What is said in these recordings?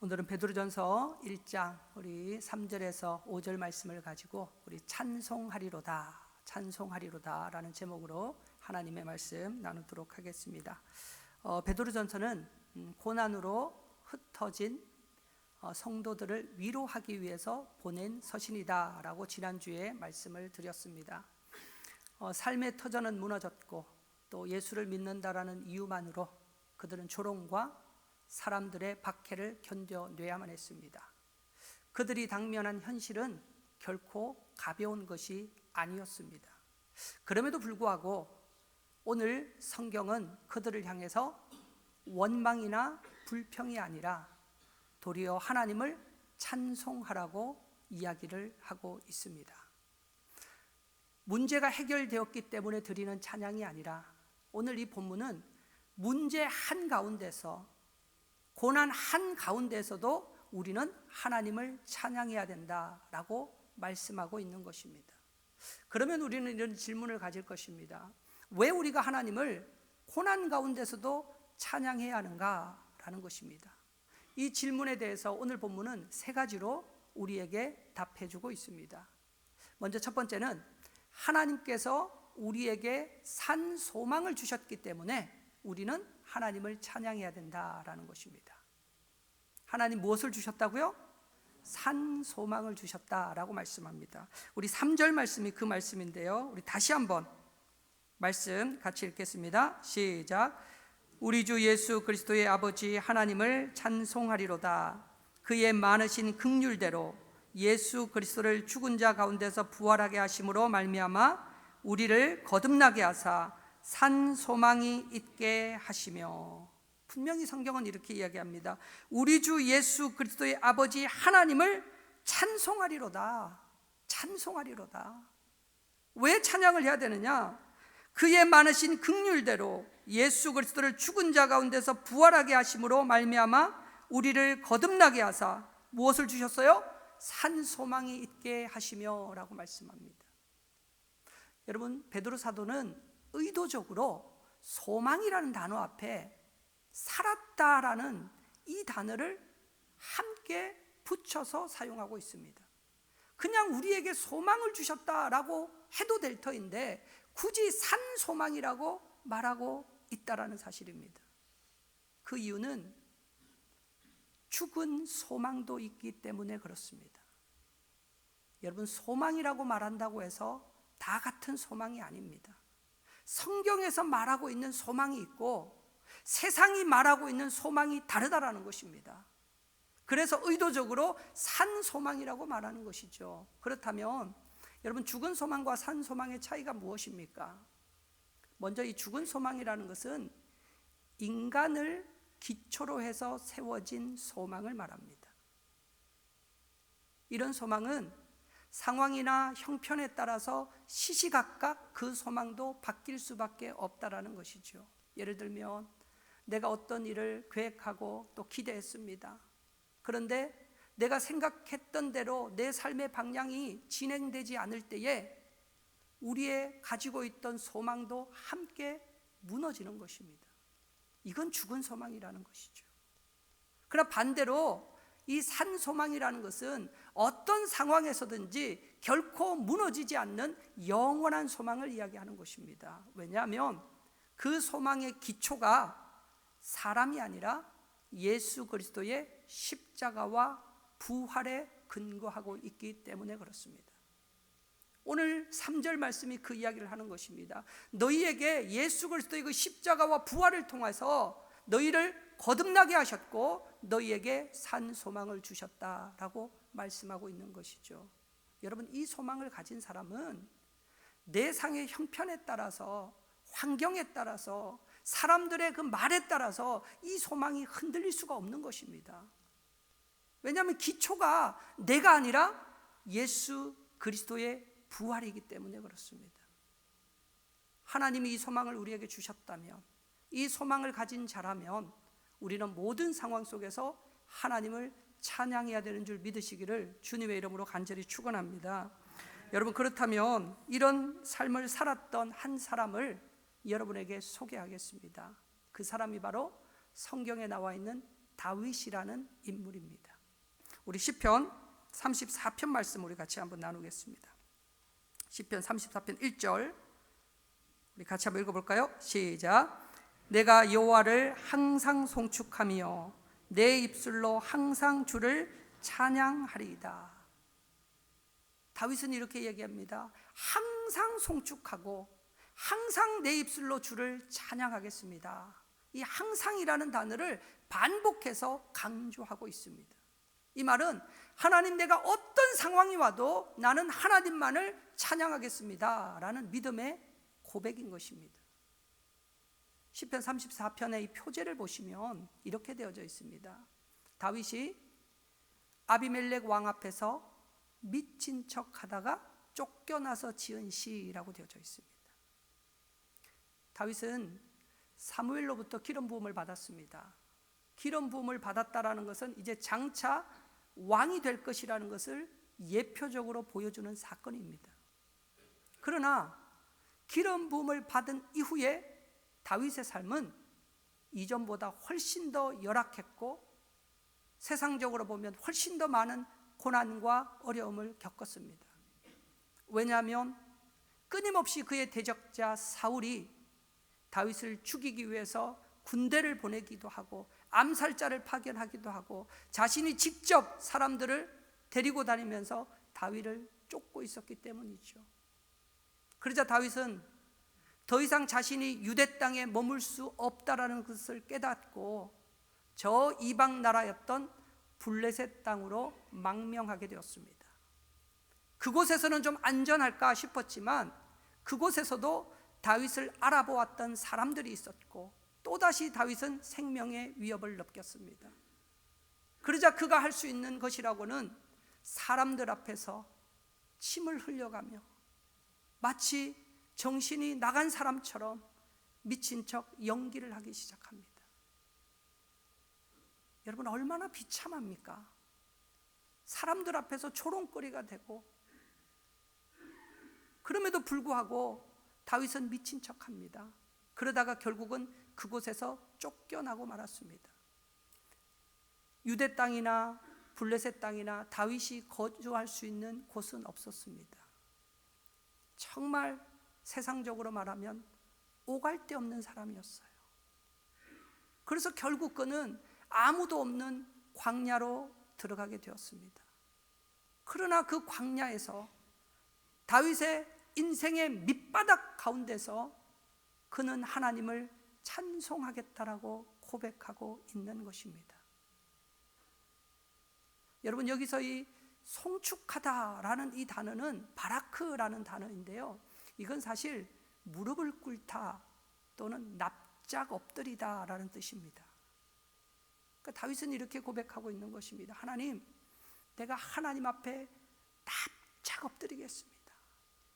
오늘은 베드로전서 1장 우리 3절에서 5절 말씀을 가지고 우리 찬송하리로다 라는 제목으로 하나님의 말씀 나누도록 하겠습니다. 베드로전서는 고난으로 흩어진 성도들을 위로하기 위해서 보낸 서신이다 라고 지난주에 말씀을 드렸습니다. 삶의 터전은 무너졌고 또 예수를 믿는다라는 이유만으로 그들은 조롱과 사람들의 박해를 견뎌내야만 했습니다. 그들이 당면한 현실은 결코 가벼운 것이 아니었습니다. 그럼에도 불구하고 오늘 성경은 그들을 향해서 원망이나 불평이 아니라 도리어 하나님을 찬송하라고 이야기를 하고 있습니다. 문제가 해결되었기 때문에 드리는 찬양이 아니라 오늘 이 본문은 문제 한가운데서, 고난 한가운데서도 우리는 하나님을 찬양해야 된다라고 말씀하고 있는 것입니다. 그러면 우리는 이런 질문을 가질 것입니다. 왜 우리가 하나님을 고난 가운데서도 찬양해야 하는가라는 것입니다. 이 질문에 대해서 오늘 본문은 세 가지로 우리에게 답해주고 있습니다. 먼저 첫 번째는 하나님께서 우리에게 산 소망을 주셨기 때문에 우리는 하나님을 찬양해야 된다라는 것입니다. 하나님 무엇을 주셨다고요? 산 소망을 주셨다라고 말씀합니다. 우리 3절 말씀이 그 말씀인데요, 우리 다시 한번 말씀 같이 읽겠습니다. 시작. 우리 주 예수 그리스도의 아버지 하나님을 찬송하리로다. 그의 많으신 긍휼대로 예수 그리스도를 죽은 자 가운데서 부활하게 하심으로 말미암아 우리를 거듭나게 하사 산 소망이 있게 하시며. 분명히 성경은 이렇게 이야기합니다. 우리 주 예수 그리스도의 아버지 하나님을 찬송하리로다. 찬송하리로다. 왜 찬양을 해야 되느냐? 그의 많으신 긍휼대로 예수 그리스도를 죽은 자 가운데서 부활하게 하심으로 말미암아 우리를 거듭나게 하사 무엇을 주셨어요? 산 소망이 있게 하시며 라고 말씀합니다. 여러분, 베드로 사도는 의도적으로 소망이라는 단어 앞에 살았다라는 이 단어를 함께 붙여서 사용하고 있습니다. 그냥 우리에게 소망을 주셨다라고 해도 될 터인데 굳이 산 소망이라고 말하고 있다라는 사실입니다. 그 이유는 죽은 소망도 있기 때문에 그렇습니다. 여러분, 소망이라고 말한다고 해서 다 같은 소망이 아닙니다. 성경에서 말하고 있는 소망이 있고 세상이 말하고 있는 소망이 다르다라는 것입니다. 그래서 의도적으로 산 소망이라고 말하는 것이죠. 그렇다면 여러분, 죽은 소망과 산 소망의 차이가 무엇입니까? 먼저 이 죽은 소망이라는 것은 인간을 기초로 해서 세워진 소망을 말합니다. 이런 소망은 상황이나 형편에 따라서 시시각각 그 소망도 바뀔 수밖에 없다라는 것이죠. 예를 들면 내가 어떤 일을 계획하고 또 기대했습니다. 그런데 내가 생각했던 대로 내 삶의 방향이 진행되지 않을 때에 우리의 가지고 있던 소망도 함께 무너지는 것입니다. 이건 죽은 소망이라는 것이죠. 그러나 반대로 이 산 소망이라는 것은 어떤 상황에서든지 결코 무너지지 않는 영원한 소망을 이야기하는 것입니다. 왜냐하면 그 소망의 기초가 사람이 아니라 예수 그리스도의 십자가와 부활에 근거하고 있기 때문에 그렇습니다. 오늘 3절 말씀이 그 이야기를 하는 것입니다. 너희에게 예수 그리스도의 그 십자가와 부활을 통해서 너희를 거듭나게 하셨고 너희에게 산 소망을 주셨다라고 말씀하고 있는 것이죠. 여러분, 이 소망을 가진 사람은 내상의 형편에 따라서, 환경에 따라서, 사람들의 그 말에 따라서 이 소망이 흔들릴 수가 없는 것입니다. 왜냐하면 기초가 내가 아니라 예수 그리스도의 부활이기 때문에 그렇습니다. 하나님이 이 소망을 우리에게 주셨다면, 이 소망을 가진 자라면 우리는 모든 상황 속에서 하나님을 찬양해야 되는 줄 믿으시기를 주님의 이름으로 간절히 축원합니다. 여러분, 그렇다면 이런 삶을 살았던 한 사람을 여러분에게 소개하겠습니다. 그 사람이 바로 성경에 나와 있는 다윗이라는 인물입니다. 우리 시편 34편 말씀 우리 같이 한번 나누겠습니다. 시편 34편 1절 우리 같이 한번 읽어볼까요? 시작. 내가 여호와를 항상 송축하며 내 입술로 항상 주를 찬양하리이다. 다윗은 이렇게 얘기합니다. 항상 송축하고 항상 내 입술로 주를 찬양하겠습니다. 이 항상이라는 단어를 반복해서 강조하고 있습니다. 이 말은 하나님, 내가 어떤 상황이 와도 나는 하나님만을 찬양하겠습니다 라는 믿음의 고백인 것입니다. 시편 34편의 이 표제를 보시면 이렇게 되어져 있습니다. 다윗이 아비멜렉 왕 앞에서 미친 척 하다가 쫓겨나서 지은 시라고 되어져 있습니다. 다윗은 사무엘로부터 기름 부음을 받았습니다. 기름 부음을 받았다라는 것은 이제 장차 왕이 될 것이라는 것을 예표적으로 보여주는 사건입니다. 그러나 기름 부음을 받은 이후에 다윗의 삶은 이전보다 훨씬 더 열악했고 세상적으로 보면 훨씬 더 많은 고난과 어려움을 겪었습니다. 왜냐하면 끊임없이 그의 대적자 사울이 다윗을 죽이기 위해서 군대를 보내기도 하고 암살자를 파견하기도 하고 자신이 직접 사람들을 데리고 다니면서 다윗을 쫓고 있었기 때문이죠. 그러자 다윗은 더 이상 자신이 유대 땅에 머물 수 없다라는 것을 깨닫고 저 이방 나라였던 블레셋 땅으로 망명하게 되었습니다. 그곳에서는 좀 안전할까 싶었지만 그곳에서도 다윗을 알아보았던 사람들이 있었고 또다시 다윗은 생명의 위협을 느꼈습니다. 그러자 그가 할 수 있는 것이라고는 사람들 앞에서 침을 흘려가며 마치 정신이 나간 사람처럼 미친 척 연기를 하기 시작합니다. 여러분, 얼마나 비참합니까? 사람들 앞에서 조롱거리가 되고 그럼에도 불구하고 다윗은 미친 척합니다. 그러다가 결국은 그곳에서 쫓겨나고 말았습니다. 유대 땅이나 블레셋 땅이나 다윗이 거주할 수 있는 곳은 없었습니다. 정말 세상적으로 말하면 오갈 데 없는 사람이었어요. 그래서 결국 그는 아무도 없는 광야로 들어가게 되었습니다. 그러나 그 광야에서 다윗의 인생의 밑바닥 가운데서 그는 하나님을 찬송하겠다라고 고백하고 있는 것입니다. 여러분, 여기서 이 송축하다라는 이 단어는 바라크라는 단어인데요, 이건 사실 무릎을 꿇다 또는 납작 엎드리다라는 뜻입니다. 그러니까 다윗은 이렇게 고백하고 있는 것입니다. 하나님, 내가 하나님 앞에 납작 엎드리겠습니다.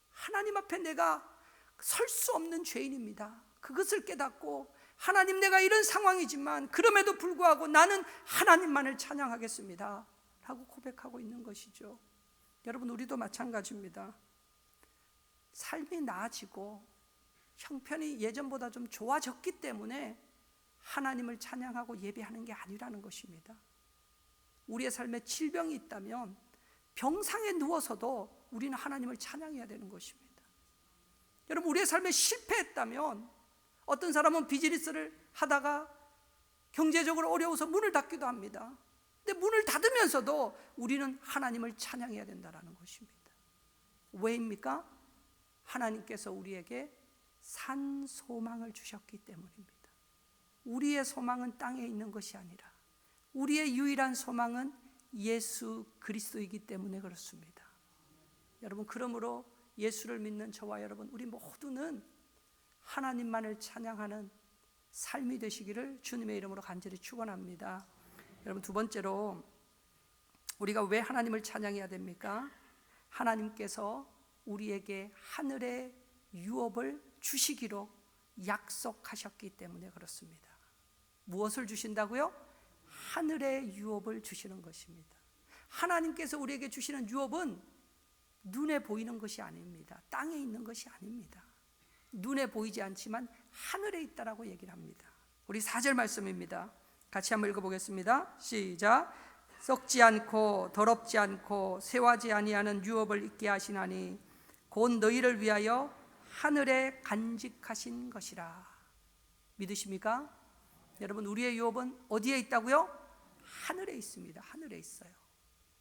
하나님 앞에 내가 설 수 없는 죄인입니다. 그것을 깨닫고 하나님, 내가 이런 상황이지만 그럼에도 불구하고 나는 하나님만을 찬양하겠습니다 라고 고백하고 있는 것이죠. 여러분, 우리도 마찬가지입니다. 삶이 나아지고 형편이 예전보다 좀 좋아졌기 때문에 하나님을 찬양하고 예배하는 게 아니라는 것입니다. 우리의 삶에 질병이 있다면 병상에 누워서도 우리는 하나님을 찬양해야 되는 것입니다. 여러분, 우리의 삶에 실패했다면 어떤 사람은 비즈니스를 하다가 경제적으로 어려워서 문을 닫기도 합니다. 근데 문을 닫으면서도 우리는 하나님을 찬양해야 된다는 것입니다. 왜입니까? 하나님께서 우리에게 산 소망을 주셨기 때문입니다. 우리의 소망은 땅에 있는 것이 아니라 우리의 유일한 소망은 예수 그리스도이기 때문에 그렇습니다. 여러분, 그러므로 예수를 믿는 저와 여러분, 우리 모두는 하나님만을 찬양하는 삶이 되시기를 주님의 이름으로 간절히 축원합니다. 여러분, 두 번째로 우리가 왜 하나님을 찬양해야 됩니까? 하나님께서 우리에게 하늘의 유업을 주시기로 약속하셨기 때문에 그렇습니다. 무엇을 주신다고요? 하늘의 유업을 주시는 것입니다. 하나님께서 우리에게 주시는 유업은 눈에 보이는 것이 아닙니다. 땅에 있는 것이 아닙니다. 눈에 보이지 않지만 하늘에 있다라고 얘기를 합니다. 우리 4절 말씀입니다. 같이 한번 읽어보겠습니다. 시작. 썩지 않고 더럽지 않고 쇠하지 아니하는 유업을 있게 하시나니 곧 너희를 위하여 하늘에 간직하신 것이라. 믿으십니까? 여러분, 우리의 유업은 어디에 있다고요? 하늘에 있습니다. 하늘에 있어요.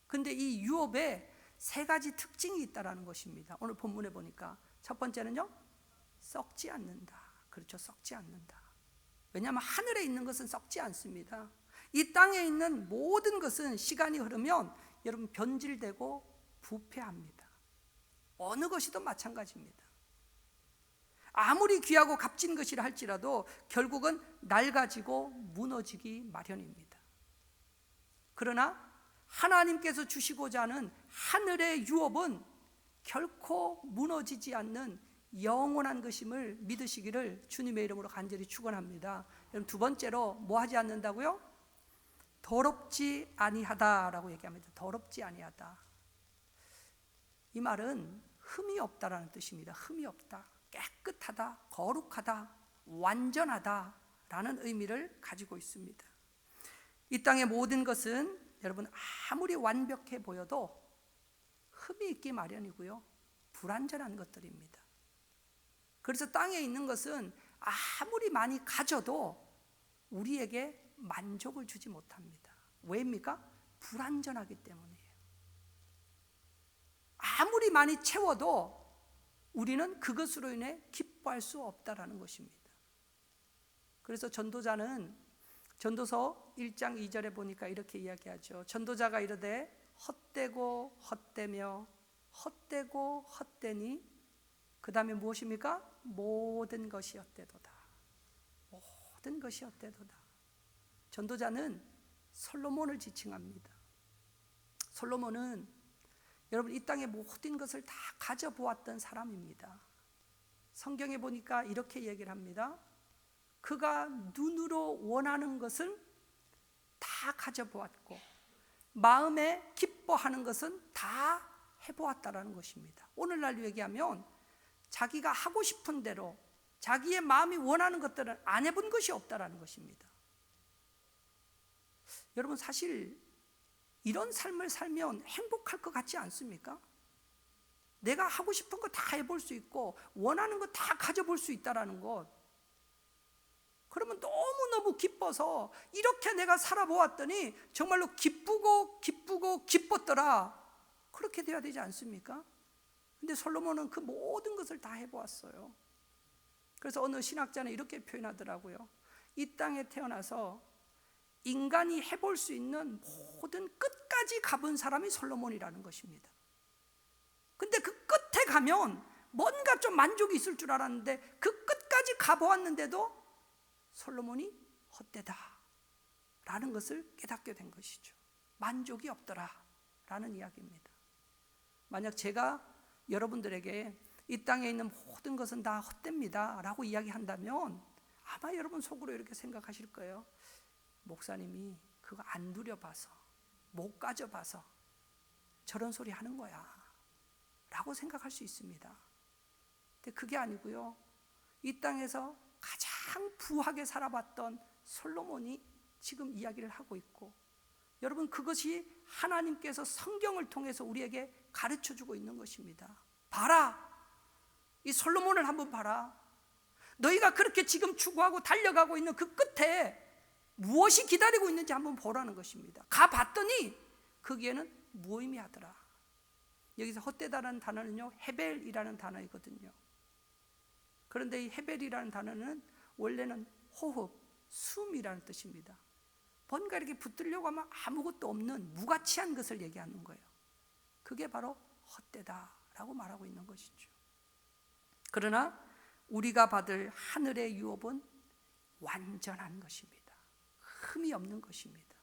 근데 이 유업에 세 가지 특징이 있다라는 것입니다. 오늘 본문에 보니까 첫 번째는요, 썩지 않는다. 그렇죠, 썩지 않는다. 왜냐하면 하늘에 있는 것은 썩지 않습니다. 이 땅에 있는 모든 것은 시간이 흐르면 여러분 변질되고 부패합니다. 어느 것이든 마찬가지입니다. 아무리 귀하고 값진 것이라 할지라도 결국은 낡아지고 무너지기 마련입니다. 그러나 하나님께서 주시고자 하는 하늘의 유업은 결코 무너지지 않는 영원한 것임을 믿으시기를 주님의 이름으로 간절히 축원합니다. 그럼 두 번째로 뭐 하지 않는다고요? 더럽지 아니하다라고 얘기합니다. 더럽지 아니하다. 이 말은 흠이 없다라는 뜻입니다. 흠이 없다, 깨끗하다, 거룩하다, 완전하다라는 의미를 가지고 있습니다. 이 땅의 모든 것은 여러분 아무리 완벽해 보여도 흠이 있기 마련이고요, 불완전한 것들입니다. 그래서 땅에 있는 것은 아무리 많이 가져도 우리에게 만족을 주지 못합니다. 왜입니까? 불완전하기 때문이에요. 아무리 많이 채워도 우리는 그것으로 인해 기뻐할 수 없다라는 것입니다. 그래서 전도자는 전도서 1장 2절에 보니까 이렇게 이야기하죠. 전도자가 이르되 헛되고 헛되며 헛되고 헛되니 그 다음에 무엇입니까? 모든 것이 헛되도다. 모든 것이 헛되도다. 전도자는 솔로몬을 지칭합니다. 솔로몬은 여러분 이 땅의 모든 것을 다 가져보았던 사람입니다. 성경에 보니까 이렇게 얘기를 합니다. 그가 눈으로 원하는 것은 다 가져보았고 마음에 기뻐하는 것은 다 해보았다라는 것입니다. 오늘날 얘기하면 자기가 하고 싶은 대로 자기의 마음이 원하는 것들은 안 해본 것이 없다라는 것입니다. 여러분 사실 이런 삶을 살면 행복할 것 같지 않습니까? 내가 하고 싶은 거 다 해볼 수 있고 원하는 거 다 가져볼 수 있다라는 것, 그러면 너무너무 기뻐서 이렇게 내가 살아보았더니 정말로 기쁘고 기뻤더라, 그렇게 돼야 되지 않습니까? 근데 솔로몬은 그 모든 것을 다 해보았어요. 그래서 어느 신학자는 이렇게 표현하더라고요. 이 땅에 태어나서 인간이 해볼 수 있는 모든 끝까지 가본 사람이 솔로몬이라는 것입니다. 근데 그 끝에 가면 뭔가 좀 만족이 있을 줄 알았는데 그 끝까지 가보았는데도 솔로몬이 헛되다 라는 것을 깨닫게 된 것이죠. 만족이 없더라 라는 이야기입니다. 만약 제가 여러분들에게 이 땅에 있는 모든 것은 다 헛됩니다 라고 이야기한다면 아마 여러분 속으로 이렇게 생각하실 거예요. 목사님이 그거 안 누려봐서 못 가져봐서 저런 소리 하는 거야 라고 생각할 수 있습니다. 근데 그게 아니고요, 이 땅에서 가장 부하게 살아봤던 솔로몬이 지금 이야기를 하고 있고, 여러분 그것이 하나님께서 성경을 통해서 우리에게 가르쳐주고 있는 것입니다. 봐라, 이 솔로몬을 한번 봐라. 너희가 그렇게 지금 추구하고 달려가고 있는 그 끝에 무엇이 기다리고 있는지 한번 보라는 것입니다. 가봤더니 거기에는 무의미하더라. 여기서 헛되다라는 단어는요, 헤벨이라는 단어이거든요. 그런데 이 헤벨이라는 단어는 원래는 호흡, 숨이라는 뜻입니다. 뭔가 이렇게 붙들려고 하면 아무것도 없는 무가치한 것을 얘기하는 거예요. 그게 바로 헛되다라고 말하고 있는 것이죠. 그러나 우리가 받을 하늘의 유업은 완전한 것입니다. 흠이 없는 것입니다.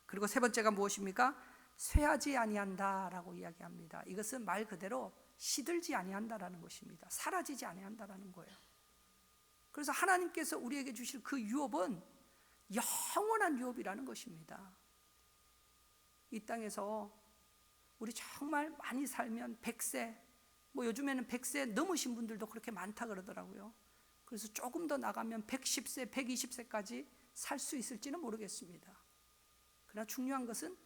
그리고 세 번째가 무엇입니까? 쇠하지 아니한다라고 이야기합니다. 이것은 말 그대로 시들지 아니한다라는 것입니다. 사라지지 아니한다라는 거예요. 그래서 하나님께서 우리에게 주실 그 유업은 영원한 유업이라는 것입니다. 이 땅에서 우리 정말 많이 살면 100세, 뭐 요즘에는 100세 넘으신 분들도 그렇게 많다 그러더라고요. 그래서 조금 더 나가면 110세, 120세까지 살 수 있을지는 모르겠습니다. 그러나 중요한 것은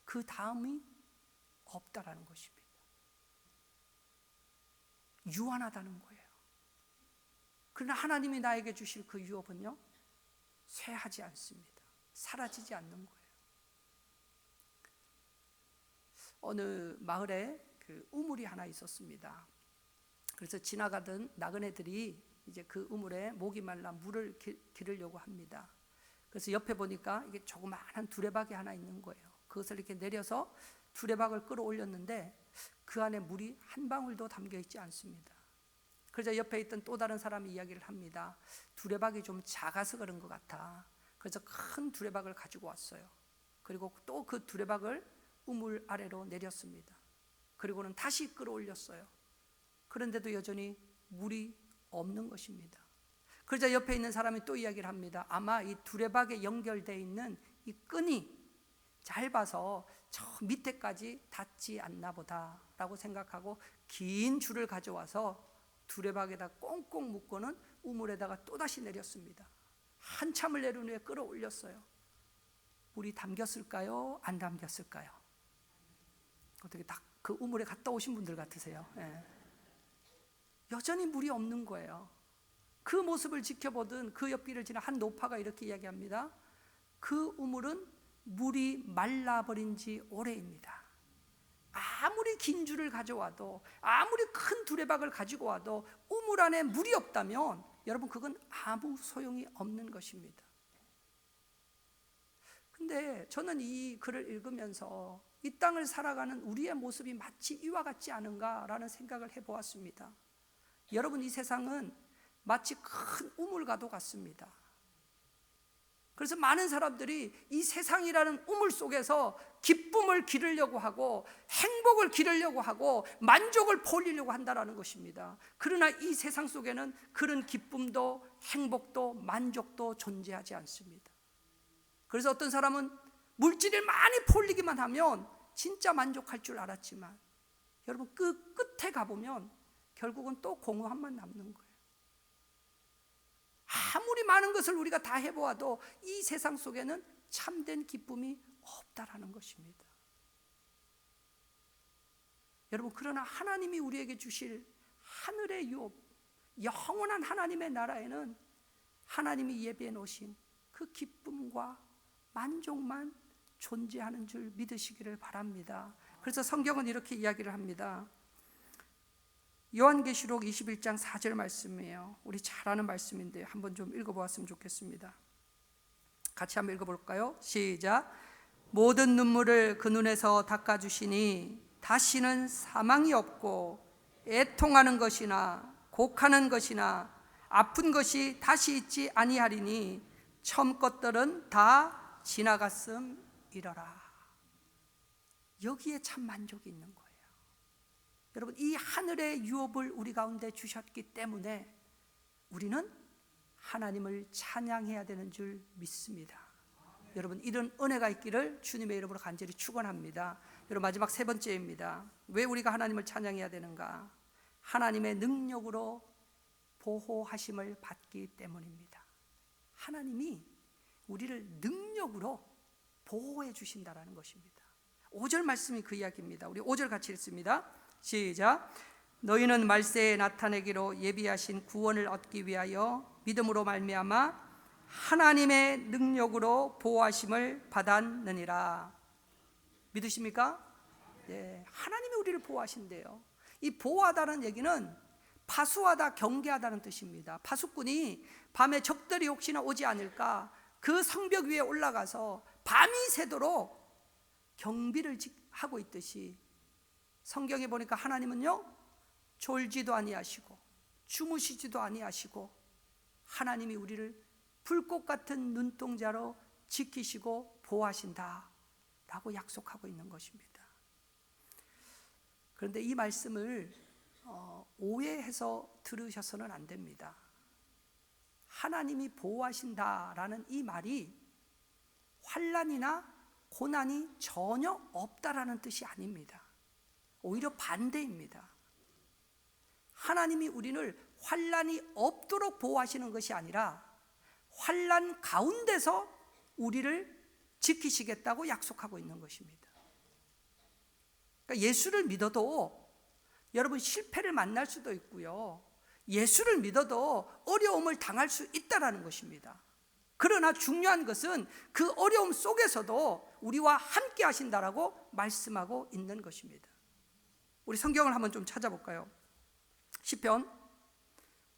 그 다음이 없다라는 것입니다. 유한하다는 거예요. 그러나 하나님이 나에게 주실 그 유업은요, 쇠하지 않습니다. 사라지지 않는 거예요. 어느 마을에 그 우물이 하나 있었습니다. 그래서 지나가던 나그네들이 이제 그 우물에 목이 말라 물을 기르려고 합니다. 그래서 옆에 보니까 이게 조그마한 두레박이 하나 있는 거예요. 그것을 이렇게 내려서 두레박을 끌어올렸는데 그 안에 물이 한 방울도 담겨 있지 않습니다. 그래서 옆에 있던 또 다른 사람이 이야기를 합니다. 두레박이 좀 작아서 그런 것 같아. 그래서 큰 두레박을 가지고 왔어요. 그리고 또 그 두레박을 우물 아래로 내렸습니다. 그리고는 다시 끌어올렸어요. 그런데도 여전히 물이 없는 것입니다. 그러자 옆에 있는 사람이 또 이야기를 합니다. 아마 이 두레박에 연결되어 있는 이 끈이 짧아서 저 밑에까지 닿지 않나 보다라고 생각하고 긴 줄을 가져와서 두레박에다 꽁꽁 묶고는 우물에다가 또다시 내렸습니다. 한참을 내린 후에 끌어올렸어요. 물이 담겼을까요? 안 담겼을까요? 어떻게 딱 그 우물에 갔다 오신 분들 같으세요? 예. 여전히 물이 없는 거예요. 그 모습을 지켜보던 그 옆길을 지나 한 노파가 이렇게 이야기합니다. 그 우물은 물이 말라버린 지 오래입니다. 아무리 긴 줄을 가져와도, 아무리 큰 두레박을 가지고 와도 우물 안에 물이 없다면 여러분 그건 아무 소용이 없는 것입니다. 근데 저는 이 글을 읽으면서 이 땅을 살아가는 우리의 모습이 마치 이와 같지 않은가라는 생각을 해보았습니다. 여러분, 이 세상은 마치 큰 우물과도 같습니다. 그래서 많은 사람들이 이 세상이라는 우물 속에서 기쁨을 기르려고 하고 행복을 기르려고 하고 만족을 보이려고 한다는 것입니다. 그러나 이 세상 속에는 그런 기쁨도 행복도 만족도 존재하지 않습니다. 그래서 어떤 사람은 물질을 많이 폴리기만 하면 진짜 만족할 줄 알았지만 여러분 그 끝에 가보면 결국은 또 공허함만 남는 거예요. 아무리 많은 것을 우리가 다 해보아도 이 세상 속에는 참된 기쁨이 없다라는 것입니다. 여러분, 그러나 하나님이 우리에게 주실 하늘의 유업, 영원한 하나님의 나라에는 하나님이 예비해 놓으신 그 기쁨과 만족만 존재하는 줄 믿으시기를 바랍니다. 그래서 성경은 이렇게 이야기를 합니다. 요한계시록 21장 4절 말씀이에요. 우리 잘 아는 말씀인데 한번 좀 읽어보았으면 좋겠습니다. 같이 한번 읽어볼까요? 시작. 모든 눈물을 그 눈에서 닦아주시니 다시는 사망이 없고 애통하는 것이나 곡하는 것이나 아픈 것이 다시 있지 아니하리니 처음 것들은 다 지나갔음이러라. 여기에 참 만족이 있는 거예요. 여러분, 이 하늘의 유업을 우리 가운데 주셨기 때문에 우리는 하나님을 찬양해야 되는 줄 믿습니다. 여러분, 이런 은혜가 있기를 주님의 이름으로 간절히 축원합니다. 여러분, 마지막 세 번째입니다. 왜 우리가 하나님을 찬양해야 되는가? 하나님의 능력으로 보호하심을 받기 때문입니다. 하나님이 우리를 능력으로 보호해 주신다라는 것입니다. 5절 말씀이 그 이야기입니다. 우리 5절 같이 읽습니다. 시작. 너희는 말세에 나타내기로 예비하신 구원을 얻기 위하여 믿음으로 말미암아 하나님의 능력으로 보호하심을 받았느니라. 믿으십니까? 네, 하나님이 우리를 보호하신대요. 이 보호하다는 얘기는 파수하다, 경계하다는 뜻입니다. 파수꾼이 밤에 적들이 혹시나 오지 않을까 그 성벽 위에 올라가서 밤이 새도록 경비를 하고 있듯이 성경에 보니까 하나님은요, 졸지도 아니하시고 주무시지도 아니하시고 하나님이 우리를 불꽃 같은 눈동자로 지키시고 보호하신다라고 약속하고 있는 것입니다. 그런데 이 말씀을 오해해서 들으셔서는 안 됩니다. 하나님이 보호하신다라는 이 말이 환난이나 고난이 전혀 없다라는 뜻이 아닙니다. 오히려 반대입니다. 하나님이 우리를 환난이 없도록 보호하시는 것이 아니라 환난 가운데서 우리를 지키시겠다고 약속하고 있는 것입니다. 그러니까 예수를 믿어도 여러분 실패를 만날 수도 있고요, 예수를 믿어도 어려움을 당할 수 있다라는 것입니다. 그러나 중요한 것은 그 어려움 속에서도 우리와 함께 하신다라고 말씀하고 있는 것입니다. 우리 성경을 한번 좀 찾아볼까요? 시편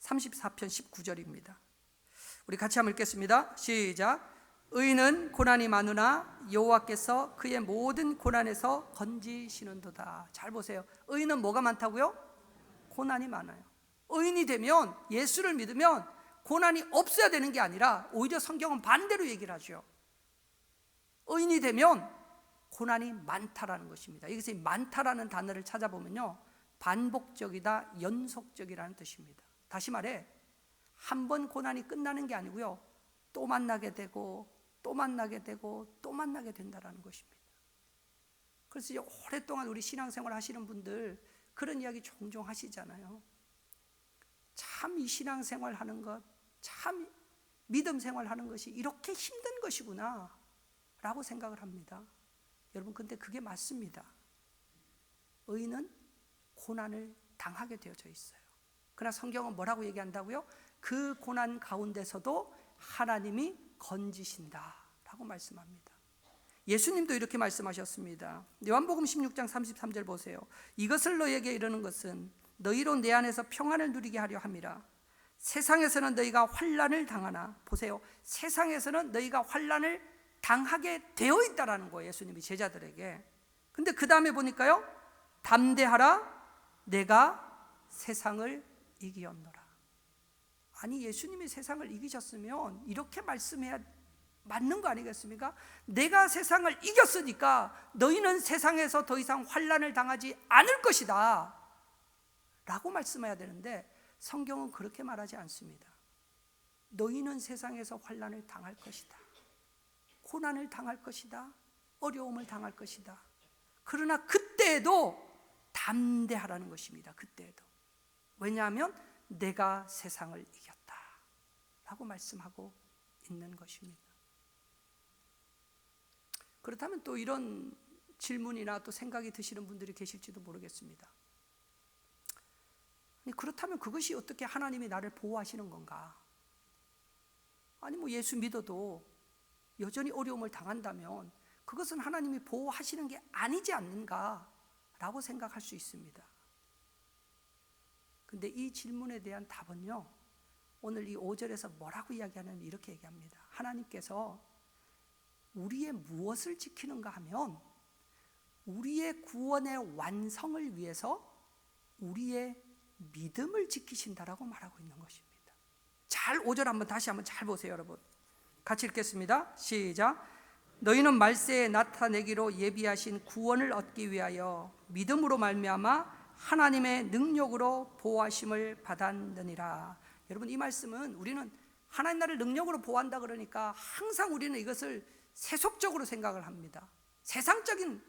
34편 19절입니다. 우리 같이 한번 읽겠습니다. 시작. 의인은 고난이 많으나 여호와께서 그의 모든 고난에서 건지시는도다. 잘 보세요. 의인은 뭐가 많다고요? 고난이 많아요. 의인이 되면, 예수를 믿으면 고난이 없어야 되는 게 아니라 오히려 성경은 반대로 얘기를 하죠. 의인이 되면 고난이 많다라는 것입니다. 여기서 이 많다라는 단어를 찾아보면요, 반복적이다, 연속적이라는 뜻입니다. 다시 말해, 한 번 고난이 끝나는 게 아니고요, 또 만나게 되고 또 만나게 되고 또 만나게 된다라는 것입니다. 그래서 이제 오랫동안 우리 신앙생활 하시는 분들 그런 이야기 종종 하시잖아요. 참 이 신앙생활 하는 것, 참 믿음 생활 하는 것이 이렇게 힘든 것이구나 라고 생각을 합니다. 여러분, 근데 그게 맞습니다. 의인은 고난을 당하게 되어져 있어요. 그러나 성경은 뭐라고 얘기한다고요? 그 고난 가운데서도 하나님이 건지신다라고 말씀합니다. 예수님도 이렇게 말씀하셨습니다. 요한복음 16장 33절 보세요. 이것을 너희에게 이르는 것은 너희로 내 안에서 평안을 누리게 하려 함이라. 세상에서는 너희가 환난을 당하나, 보세요, 세상에서는 너희가 환난을 당하게 되어 있다라는 거예요, 예수님이 제자들에게. 근데 그 다음에 보니까요, 담대하라, 내가 세상을 이기었노라. 아니, 예수님이 세상을 이기셨으면 이렇게 말씀해야 맞는 거 아니겠습니까? 내가 세상을 이겼으니까 너희는 세상에서 더 이상 환난을 당하지 않을 것이다 라고 말씀해야 되는데, 성경은 그렇게 말하지 않습니다. 너희는 세상에서 환난을 당할 것이다, 고난을 당할 것이다, 어려움을 당할 것이다. 그러나 그때에도 담대하라는 것입니다. 그때에도. 왜냐하면 내가 세상을 이겼다 라고 말씀하고 있는 것입니다. 그렇다면 또 이런 질문이나 또 생각이 드시는 분들이 계실지도 모르겠습니다. 아니, 그렇다면 그것이 어떻게 하나님이 나를 보호하시는 건가? 아니, 뭐 예수 믿어도 여전히 어려움을 당한다면 그것은 하나님이 보호하시는 게 아니지 않는가 라고 생각할 수 있습니다. 근데 이 질문에 대한 답은요, 오늘 이 5절에서 뭐라고 이야기하냐면 이렇게 얘기합니다. 하나님께서 우리의 무엇을 지키는가 하면 우리의 구원의 완성을 위해서 우리의 믿음을 지키신다라고 말하고 있는 것입니다. 잘 5절 한번 다시 한번 잘 보세요, 여러분. 같이 읽겠습니다. 시작. 너희는 말세에 나타내기로 예비하신 구원을 얻기 위하여 믿음으로 말미암아 하나님의 능력으로 보호하심을 받았느니라. 여러분, 이 말씀은 우리는 하나님 나를 능력으로 보호한다 그러니까 항상 우리는 이것을 세속적으로 생각을 합니다. 세상적인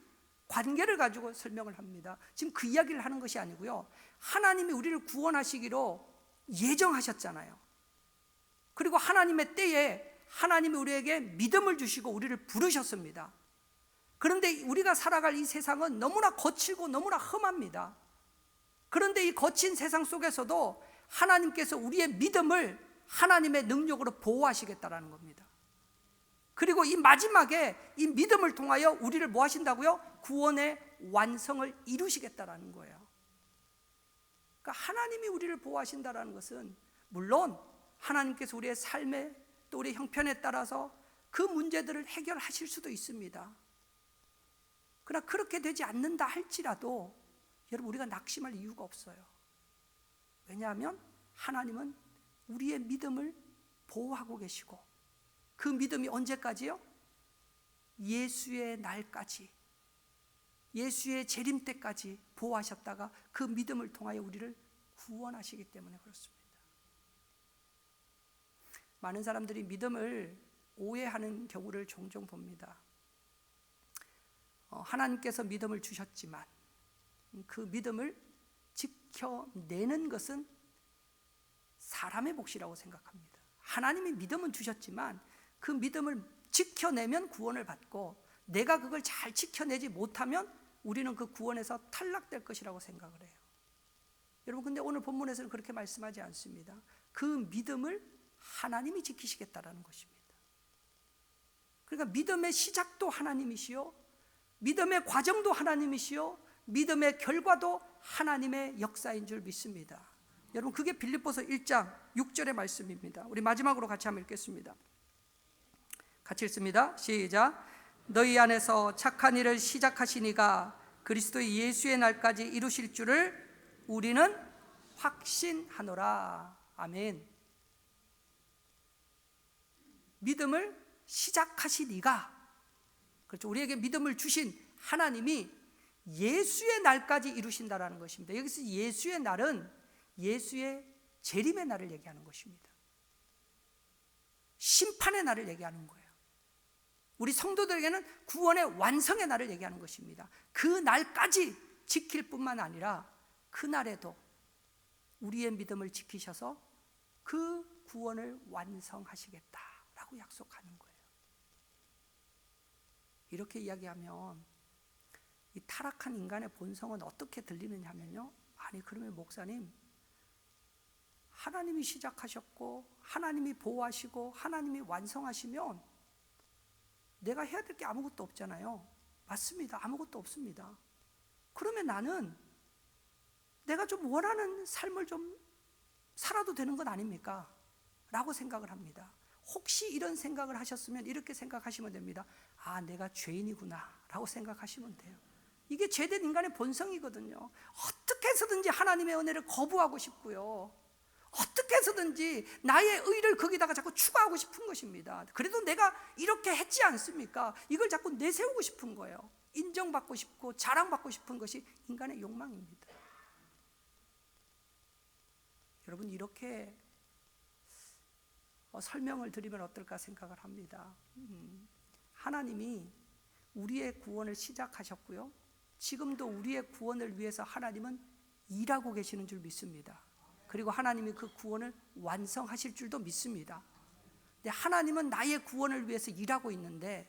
관계를 가지고 설명을 합니다. 지금 그 이야기를 하는 것이 아니고요, 하나님이 우리를 구원하시기로 예정하셨잖아요. 그리고 하나님의 때에 하나님이 우리에게 믿음을 주시고 우리를 부르셨습니다. 그런데 우리가 살아갈 이 세상은 너무나 거칠고 너무나 험합니다. 그런데 이 거친 세상 속에서도 하나님께서 우리의 믿음을 하나님의 능력으로 보호하시겠다라는 겁니다. 그리고 이 마지막에 이 믿음을 통하여 우리를 뭐 하신다고요? 구원의 완성을 이루시겠다라는 거예요. 그러니까 하나님이 우리를 보호하신다라는 것은 물론 하나님께서 우리의 삶에 또 우리의 형편에 따라서 그 문제들을 해결하실 수도 있습니다. 그러나 그렇게 되지 않는다 할지라도 여러분, 우리가 낙심할 이유가 없어요. 왜냐하면 하나님은 우리의 믿음을 보호하고 계시고, 그 믿음이 언제까지요? 예수의 날까지, 예수의 재림 때까지 보호하셨다가 그 믿음을 통하여 우리를 구원하시기 때문에 그렇습니다. 많은 사람들이 믿음을 오해하는 경우를 종종 봅니다. 하나님께서 믿음을 주셨지만 그 믿음을 지켜내는 것은 사람의 몫이라고 생각합니다. 하나님이 믿음은 주셨지만 그 믿음을 지켜내면 구원을 받고, 내가 그걸 잘 지켜내지 못하면 우리는 그 구원에서 탈락될 것이라고 생각을 해요. 여러분, 근데 오늘 본문에서는 그렇게 말씀하지 않습니다. 그 믿음을 하나님이 지키시겠다라는 것입니다. 그러니까 믿음의 시작도 하나님이시요, 믿음의 과정도 하나님이시요, 믿음의 결과도 하나님의 역사인 줄 믿습니다. 여러분, 그게 빌립보서 1장 6절의 말씀입니다. 우리 마지막으로 같이 한번 읽겠습니다. 같이 읽습니다. 시작. 너희 안에서 착한 일을 시작하신 이가 그리스도 예수의 날까지 이루실 줄을 우리는 확신하노라. 아멘. 믿음을 시작하신 이가, 그렇죠, 우리에게 믿음을 주신 하나님이 예수의 날까지 이루신다라는 것입니다. 여기서 예수의 날은 예수의 재림의 날을 얘기하는 것입니다. 심판의 날을 얘기하는 거예요. 우리 성도들에게는 구원의 완성의 날을 얘기하는 것입니다. 그 날까지 지킬 뿐만 아니라 그 날에도 우리의 믿음을 지키셔서 그 구원을 완성하시겠다라고 약속하는 거예요. 이렇게 이야기하면 이 타락한 인간의 본성은 어떻게 들리느냐 하면요, 아니 그러면 목사님, 하나님이 시작하셨고 하나님이 보호하시고 하나님이 완성하시면 내가 해야 될 게 아무것도 없잖아요. 맞습니다. 아무것도 없습니다. 그러면 나는 내가 좀 원하는 삶을 좀 살아도 되는 것 아닙니까? 라고 생각을 합니다. 혹시 이런 생각을 하셨으면 이렇게 생각하시면 됩니다. 아, 내가 죄인이구나 라고 생각하시면 돼요. 이게 죄된 인간의 본성이거든요. 어떻게 해서든지 하나님의 은혜를 거부하고 싶고요, 어떻게 해서든지 나의 의를 거기다가 자꾸 추가하고 싶은 것입니다. 그래도 내가 이렇게 했지 않습니까? 이걸 자꾸 내세우고 싶은 거예요. 인정받고 싶고 자랑받고 싶은 것이 인간의 욕망입니다. 여러분, 이렇게 설명을 드리면 어떨까 생각을 합니다. 하나님이 우리의 구원을 시작하셨고요, 지금도 우리의 구원을 위해서 하나님은 일하고 계시는 줄 믿습니다. 그리고 하나님이 그 구원을 완성하실 줄도 믿습니다. 근데 하나님은 나의 구원을 위해서 일하고 있는데,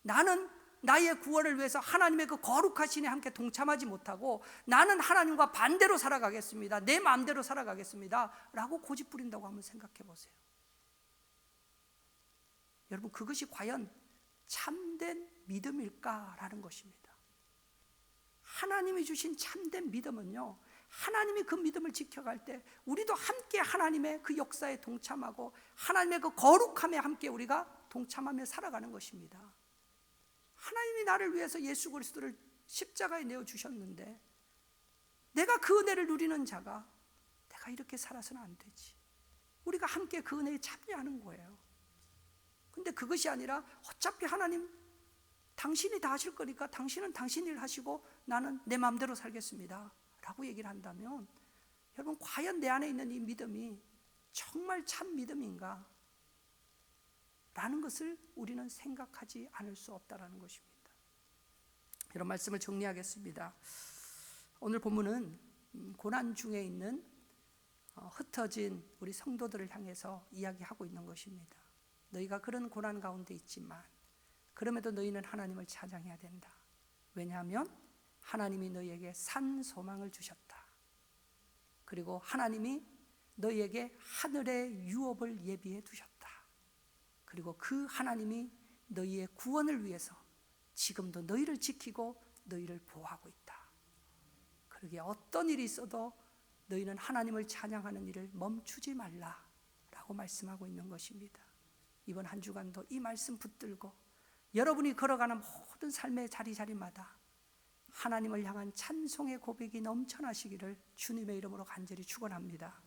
나는 나의 구원을 위해서 하나님의 그 거룩하신 에 함께 동참하지 못하고 나는 하나님과 반대로 살아가겠습니다, 내 마음대로 살아가겠습니다 라고 고집 부린다고 한번 생각해 보세요. 여러분, 그것이 과연 참된 믿음일까라는 것입니다. 하나님이 주신 참된 믿음은요, 하나님이 그 믿음을 지켜갈 때 우리도 함께 하나님의 그 역사에 동참하고 하나님의 그 거룩함에 함께 우리가 동참하며 살아가는 것입니다. 하나님이 나를 위해서 예수 그리스도를 십자가에 내어주셨는데 내가 그 은혜를 누리는 자가 내가 이렇게 살아서는 안 되지. 우리가 함께 그 은혜에 참여하는 거예요. 근데 그것이 아니라 어차피 하나님 당신이 다 하실 거니까 당신은 당신 일 하시고 나는 내 마음대로 살겠습니다 라고 얘기를 한다면, 여러분, 과연 내 안에 있는 이 믿음이 정말 참 믿음인가 라는 것을 우리는 생각하지 않을 수 없다라는 것입니다. 이런 말씀을 정리하겠습니다. 오늘 본문은 고난 중에 있는 흩어진 우리 성도들을 향해서 이야기하고 있는 것입니다. 너희가 그런 고난 가운데 있지만 그럼에도 너희는 하나님을 찬양해야 된다. 왜냐하면 하나님이 너희에게 산 소망을 주셨다. 그리고 하나님이 너희에게 하늘의 유업을 예비해 두셨다. 그리고 그 하나님이 너희의 구원을 위해서 지금도 너희를 지키고 너희를 보호하고 있다. 그러기에 어떤 일이 있어도 너희는 하나님을 찬양하는 일을 멈추지 말라라고 말씀하고 있는 것입니다. 이번 한 주간도 이 말씀 붙들고 여러분이 걸어가는 모든 삶의 자리자리마다 하나님을 향한 찬송의 고백이 넘쳐나시기를 주님의 이름으로 간절히 축원합니다.